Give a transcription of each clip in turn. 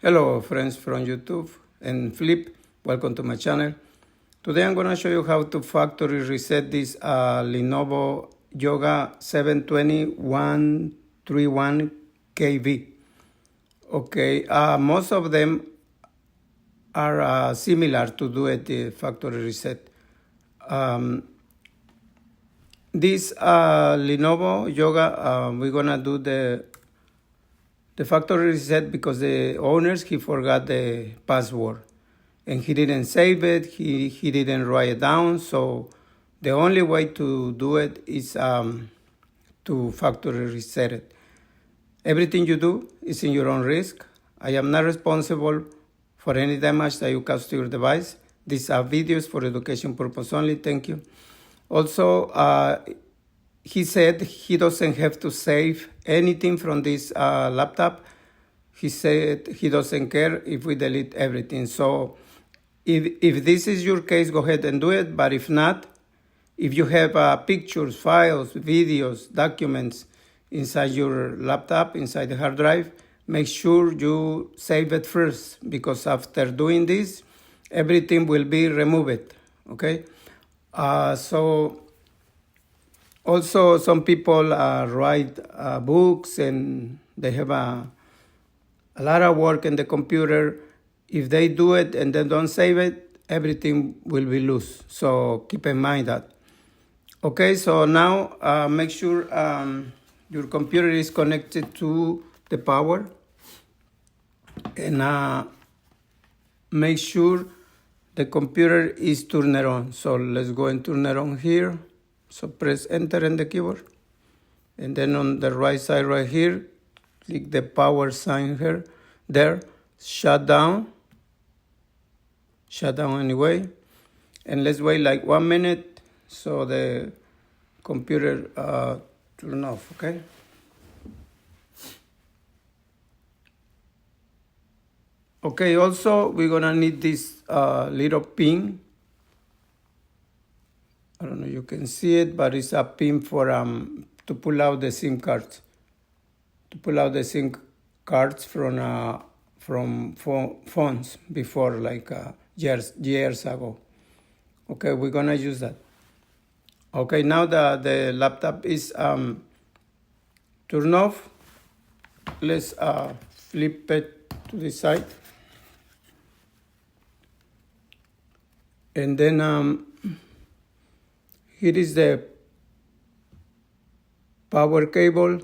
Hello friends from YouTube and Flip, welcome to my channel. Today I'm going to show you how to factory reset this Lenovo Yoga 720-131 kV. Okay, most of them are similar to do it the factory reset. This Lenovo Yoga, we're going to do the factory reset because the owners, he forgot the password and he didn't save it, he didn't write it down. So the only way to do it is to factory reset it. Everything you do is in your own risk. I am not responsible for any damage that you cause to your device. These are videos for education purpose only. Thank you. Also, he said he doesn't have to save anything from this laptop. He said he doesn't care if we delete everything. So if this is your case, go ahead and do it. But if not, if you have pictures, files, videos, documents inside your laptop, inside the hard drive, make sure you save it first, because after doing this, everything will be removed, okay? So also some people write books and they have a lot of work in the computer. If they do it and then don't save it, everything will be loose. So keep in mind that. Okay, so now make sure your computer is connected to the power, and make sure the computer is turned on. So let's go and turn it on here. So press enter in the keyboard, and then on the right side right here, click the power sign here, there, shut down anyway, and let's wait like 1 minute so the computer turn off, okay? Okay, also we're gonna need this little pin. I don't know if you can see it, but it's a pin for to pull out the SIM cards. To pull out the SIM cards from phones before, like years ago. Okay, we're gonna use that. Okay, now the laptop is turned off. Let's flip it to the side. And then here is the power cable,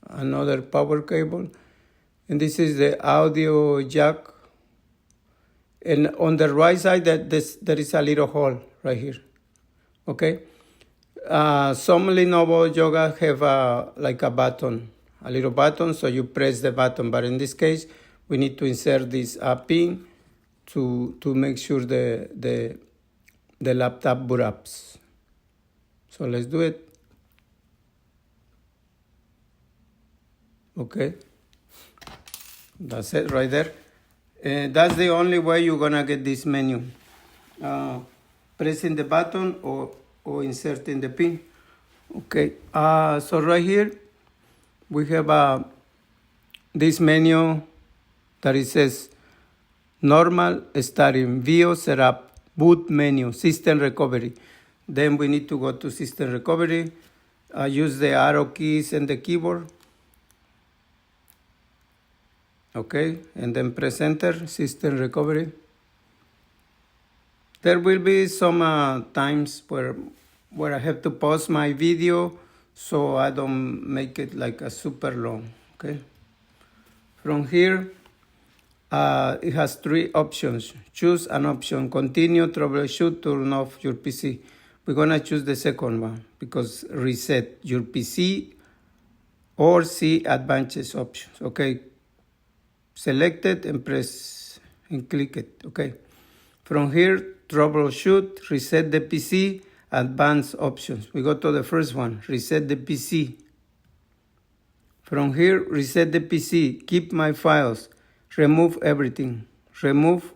another power cable, and this is the audio jack. And on the right side, there is a little hole right here. Okay, some Lenovo Yoga have like a button, a little button, so you press the button. But in this case, we need to insert this pin to make sure the laptop boot up. So let's do it. Okay, that's it right there. That's the only way you're gonna get this menu. Pressing the button or inserting the pin. Okay, so right here we have this menu that it says normal, starting, view, setup, boot menu, system recovery. Then we need to go to system recovery, use the arrow keys and the keyboard. Okay, and then press enter, system recovery. There will be some times where I have to pause my video so I don't make it like a super long, okay? From here, it has 3 options. Choose an option: continue, troubleshoot, turn off your PC. We're gonna choose the second one because reset your PC or see advanced options. Okay, select it and press and click it. Okay, from here, troubleshoot, reset the PC, advanced options. We go to the first one, reset the PC. From here, reset the PC, keep my files, remove everything. Remove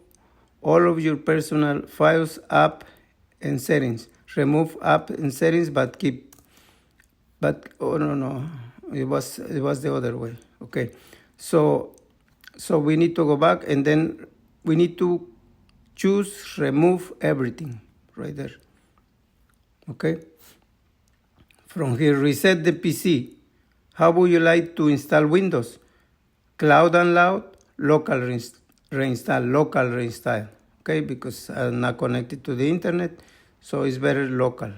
all of your personal files, app, and settings. Remove app and settings, but keep. But oh no, it was the other way. Okay, so So we need to go back, and then we need to choose remove everything right there. Okay. From here, reset the PC. How would you like to install Windows? Cloud and loud, local reinstall, local reinstall. Okay, because I'm not connected to the internet, so it's better local.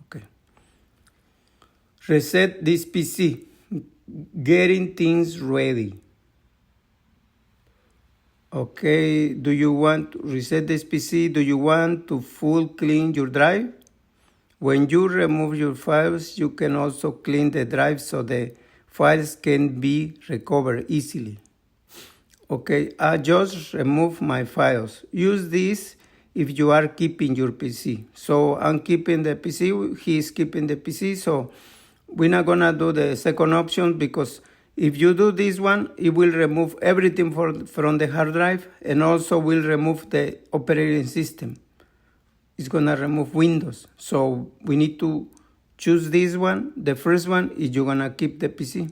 Okay. Reset this PC. Getting things ready. Okay, do you want to reset this PC? Do you want to full clean your drive? When you remove your files, you can also clean the drive so the files can be recovered easily. Okay, I just remove my files. Use this if you are keeping your PC. So I'm keeping the PC, he's keeping the PC, so we're not gonna do the second option, because if you do this one, it will remove everything from the hard drive, and also will remove the operating system. It's gonna remove Windows. So we need to choose this one. The first one is you're gonna keep the PC.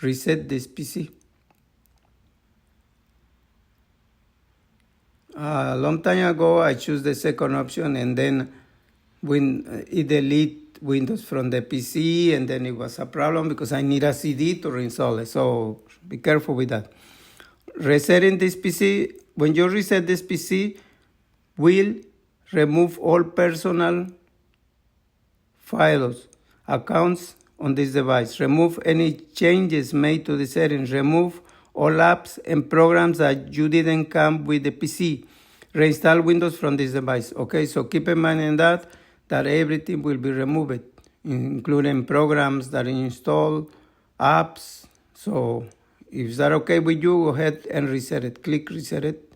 Reset this PC. A long time ago, I chose the second option, and then when it delete Windows from the PC, and then it was a problem because I need a CD to reinstall it. So be careful with that. Resetting this PC, when you reset this PC, will remove all personal files, accounts on this device. Remove any changes made to the settings. Remove all apps and programs that you didn't come with the PC. Reinstall Windows from this device. Okay, so keep in mind in that everything will be removed, including programs that you install, apps. So if that okay with you, go ahead and reset it. Click reset it.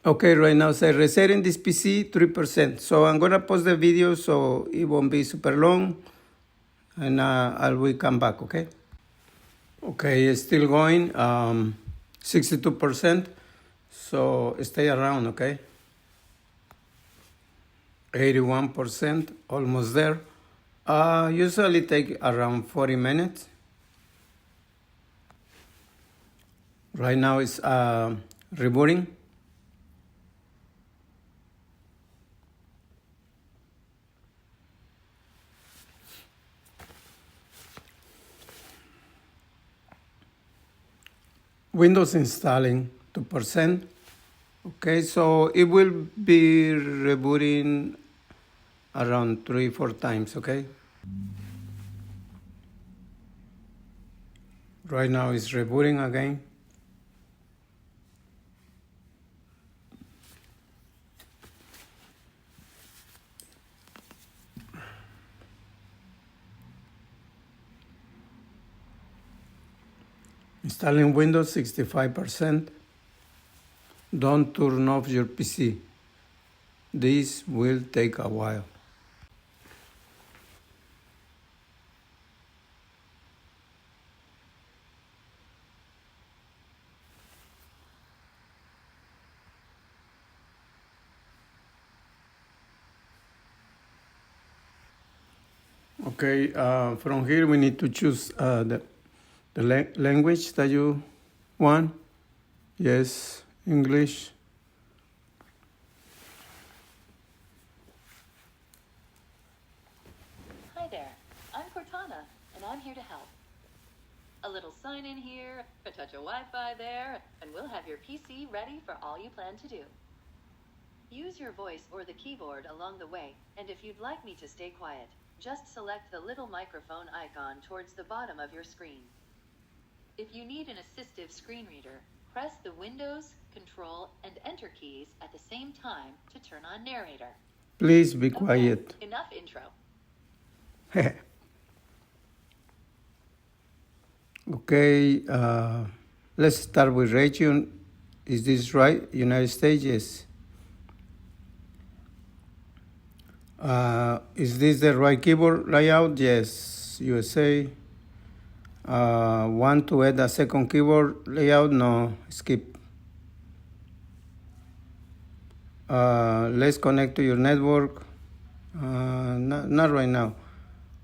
Okay, right now say resetting this PC 3%. So I'm gonna pause the video so it won't be super long, and I will come back, okay? Okay, it's still going, 62%, so stay around, okay? 81%, almost there. Usually take around 40 minutes. Right now it's rebooting. Windows installing 2%. Okay, so it will be rebooting around 3-4 times, okay? Right now it's rebooting again. Installing Windows 65%. Don't turn off your PC. This will take a while. Okay, from here we need to choose the language that you want. Yes, English. Hi there, I'm Cortana, and I'm here to help. A little sign in here, a touch of Wi-Fi there, and we'll have your PC ready for all you plan to do. Use your voice or the keyboard along the way, and if you'd like me to stay quiet, just select the little microphone icon towards the bottom of your screen. If you need an assistive screen reader, press the Windows, Control, and Enter keys at the same time to turn on narrator. Please be quiet. Okay, enough intro. Okay, let's start with region. Is this right? United States, yes. Is this the right keyboard layout? Yes. USA. Want to add a second keyboard layout? No, skip. Let's connect to your network. Not right now.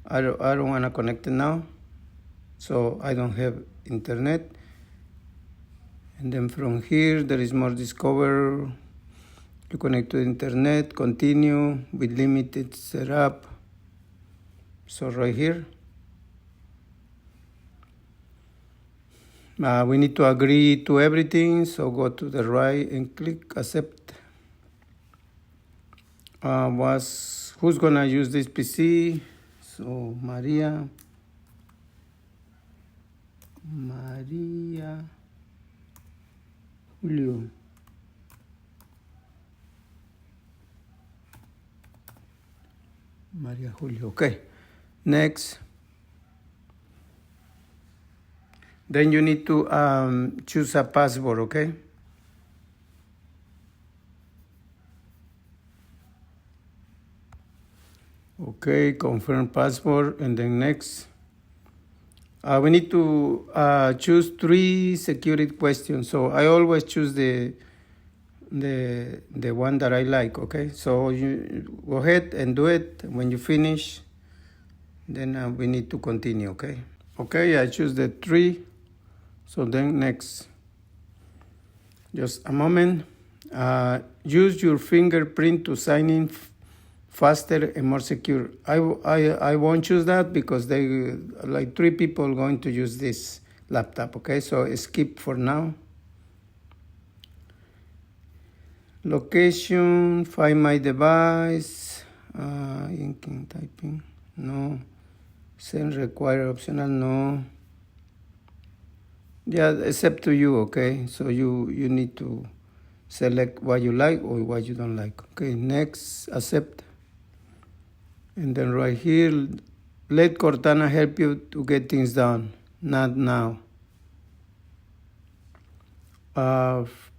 I don't want to connect it now, so I don't have internet. And then from here there is more discover. You connect to the internet, continue with limited setup. So right here, we need to agree to everything. So go to the right and click accept. Who's gonna use this PC? So Maria Julio. Maria Julio. Okay. Next. Then you need to choose a password, okay? Okay, confirm password, and then next. We need to choose 3 security questions. So I always choose the one that I like, okay? So you go ahead and do it. When you finish, then we need to continue, okay? Okay, I choose the 3. So then next. Just a moment. Use your fingerprint to sign in faster and more secure. I won't choose that because they like 3 people going to use this laptop, okay? So skip for now. Location, find my device, inking, typing, no. Send require optional, no. Yeah, it's up to you, okay? So you need to select what you like or what you don't like. Okay, next, accept. And then right here, let Cortana help you to get things done, not now.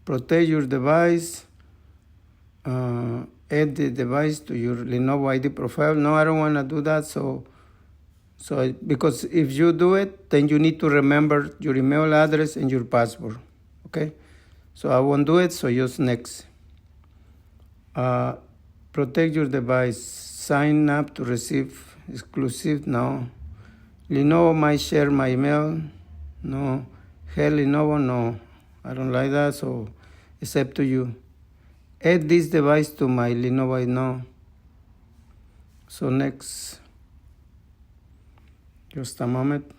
Protect your device. Add the device to your Lenovo ID profile. No, I don't want to do that. So because if you do it, then you need to remember your email address and your password. Okay, so I won't do it. So just next. Protect your device. Sign up to receive exclusive. No. Lenovo might share my email. No. Hell, Lenovo. No. I don't like that. So it's up to you. Add this device to my Lenovo. No. So next. Just a moment.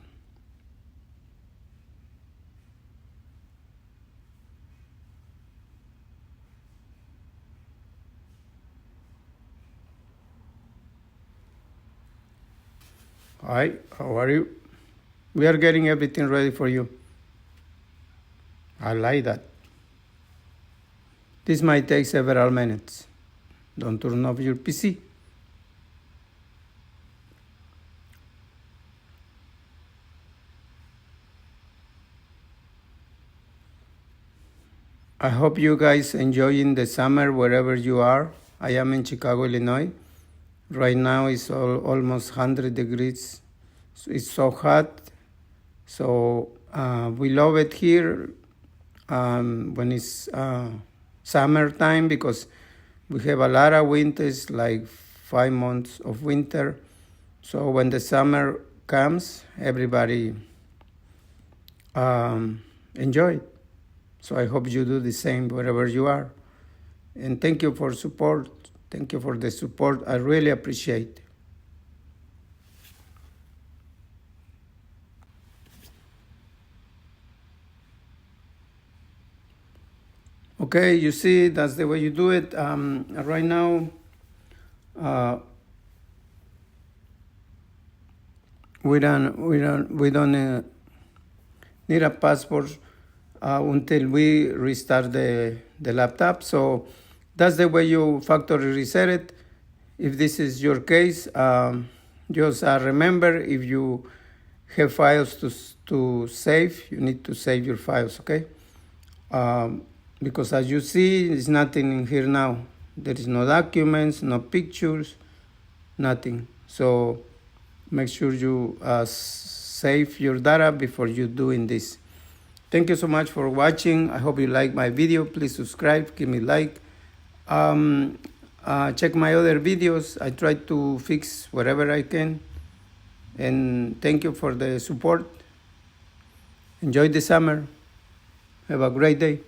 Hi, how are you? We are getting everything ready for you. I like that. This might take several minutes. Don't turn off your PC. I hope you guys enjoying the summer wherever you are. I am in Chicago, Illinois. Right now it's almost 100 degrees. It's so hot. So we love it here when it's summertime because we have a lot of winters, like 5 months of winter. So when the summer comes, everybody enjoy it. So I hope you do the same wherever you are. And thank you for support. Thank you for the support. I really appreciate it. Okay, you see, that's the way you do it. Right now, we don't need a passport until we restart the laptop. So that's the way you factory reset it. If this is your case, just remember if you have files to save, you need to save your files, okay? Because as you see, there's nothing in here now. There is no documents, no pictures, nothing. So make sure you save your data before you doing this. Thank you so much for watching. I hope you like my video. Please subscribe, give me a like. Check my other videos. I try to fix whatever I can. And thank you for the support. Enjoy the summer. Have a great day.